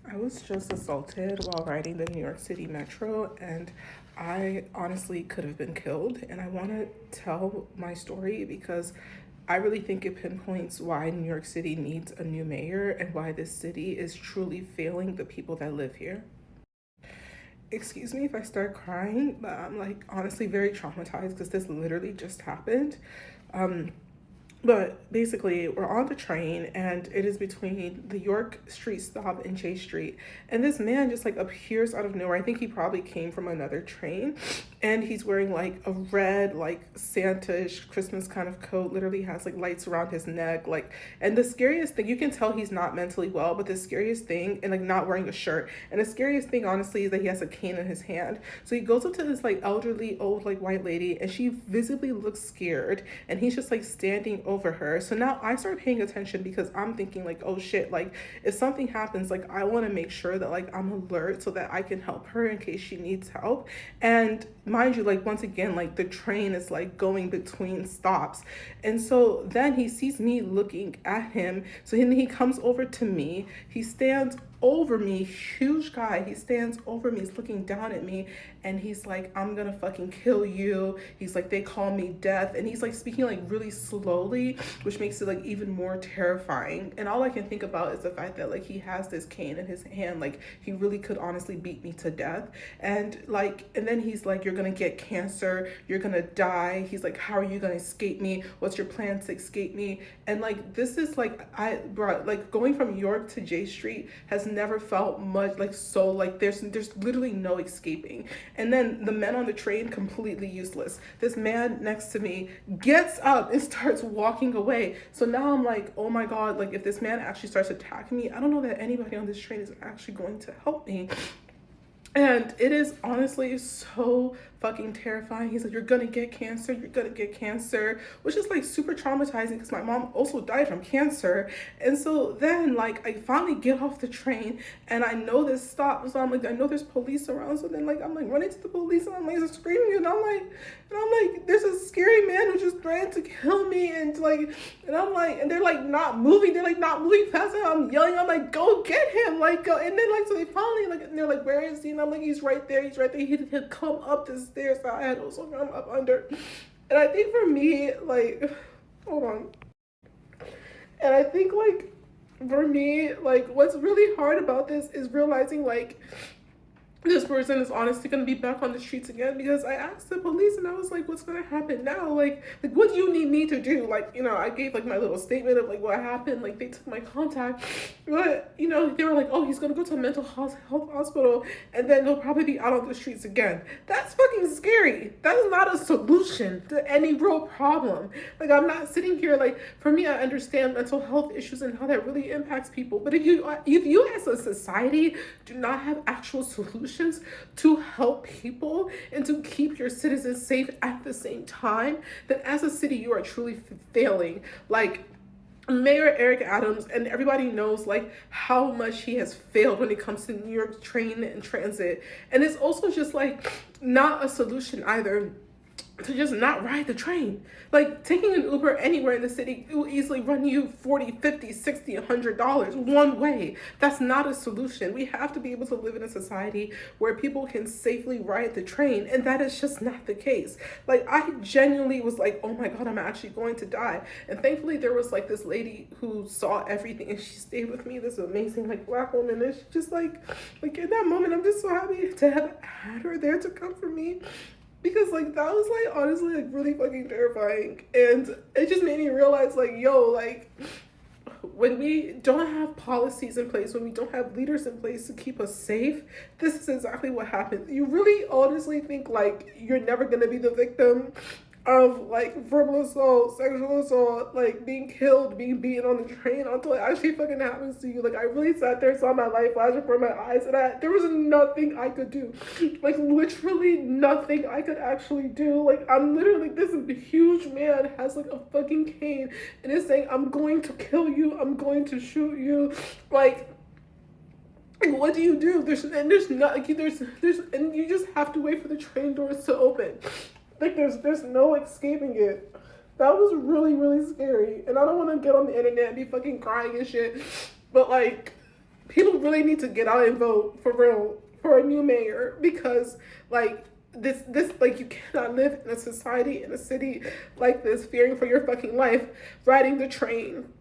I was just assaulted while riding the New York City Metro, and I honestly could have been killed. And I want to tell my story because I really think it pinpoints why New York City needs a new mayor and why this city is truly failing the people that live here. Excuse me if I start crying, but I'm like honestly very traumatized because this literally just happened. Um, But basically, we're on the train, and it is between the York Street stop and J Street. And this man just like appears out of nowhere. I think he probably came from another train, and he's wearing like a red, like Santa-ish Christmas kind of coat. Literally has like lights around his neck. Like, and the scariest thing, you can tell he's not mentally well. But the scariest thing, and like not wearing a shirt. And the scariest thing, honestly, is that he has a cane in his hand. So he goes up to this like elderly old like white lady, and she visibly looks scared, and he's just like standing over her. So now I start paying attention because I'm thinking like, oh shit, like if something happens, like I want to make sure that like I'm alert so that I can help her in case she needs help. And mind you, like once again, like the train is like going between stops. And so then he sees me looking at him. So then he comes over to me. He stands over me, huge guy. He stands over me, he's looking down at me, and he's like, I'm gonna fucking kill you. He's like, they call me death. And he's like speaking like really slowly, which makes it like even more terrifying. And all I can think about is the fact that like he has this cane in his hand, like he really could honestly beat me to death. And then he's like, you're gonna get cancer, you're gonna die. He's like, how are you gonna escape me? What's your plan to escape me? And like this is like I brought like going from York to J Street has never felt much like so like there's literally no escaping. And then the men on the train completely useless. This man next to me gets up and starts walking away. So now I'm like, oh my god, like if this man actually starts attacking me, I don't know that anybody on this train is actually going to help me. And it is honestly so fucking terrifying. He's like, you're gonna get cancer, you're gonna get cancer, which is like super traumatizing because my mom also died from cancer. And so then, like, I finally get off the train and I know this stops. So I'm like, I know there's police around. So then, like, I'm like running to the police and I'm like screaming and I'm like, there's a scary man who just threatened to kill me. And I'm like, and they're like not moving. They're like not moving fast enough. I'm yelling. I'm like, go get him. Like, go. And then, like, so they finally, like, and they're like, where is he? And I'm like, he's right there. He's right there. He'd come up the stairs. So I had also come up under. And I think for me, like, hold on. And I think, like, for me, like, what's really hard about this is realizing, like, this person is honestly going to be back on the streets again because I asked the police and I was like, what's going to happen now? Like, what do you need me to do? Like, you know, I gave like my little statement of like what happened. Like, they took my contact, but you know, they were like, oh, he's going to go to a mental health hospital and then he'll probably be out on the streets again. That's fucking scary. That is not a solution to any real problem. Like, I'm not sitting here like, for me, I understand mental health issues and how that really impacts people. But if you as a society do not have actual solutions to help people and to keep your citizens safe at the same time, then as a city, you are truly failing. Like, Mayor Eric Adams, and everybody knows like how much he has failed when it comes to New York train and transit. And it's also just like not a solution either to just not ride the train. Like taking an Uber anywhere in the city will easily run you 40, 50, 60, $100 one way. That's not a solution. We have to be able to live in a society where people can safely ride the train, and that is just not the case. Like I genuinely was like, oh my god, I'm actually going to die. And thankfully there was like this lady who saw everything and she stayed with me, this amazing like black woman, and she just like in that moment I'm just so happy to have had her there to comfort me because like that was like honestly like really fucking terrifying. And it just made me realize like, yo, like when we don't have policies in place, when we don't have leaders in place to keep us safe, this is exactly what happens. You really honestly think like you're never gonna be the victim of like verbal assault, sexual assault, like being killed, being beaten on the train until it actually fucking happens to you. Like I really sat there, saw my life flash before my eyes, and there was nothing I could do. Like literally nothing I could actually do. Like I'm literally, this huge man has like a fucking cane and is saying, I'm going to kill you, I'm going to shoot you. Like what do you do? There's not like there's and you just have to wait for the train doors to open. Like there's no escaping it. That was really scary. And I don't want to get on the internet and be fucking crying and shit. But like People really need to get out and vote for real for a new mayor, because like this like you cannot live in a society, in a city like this, fearing for your fucking life riding the train.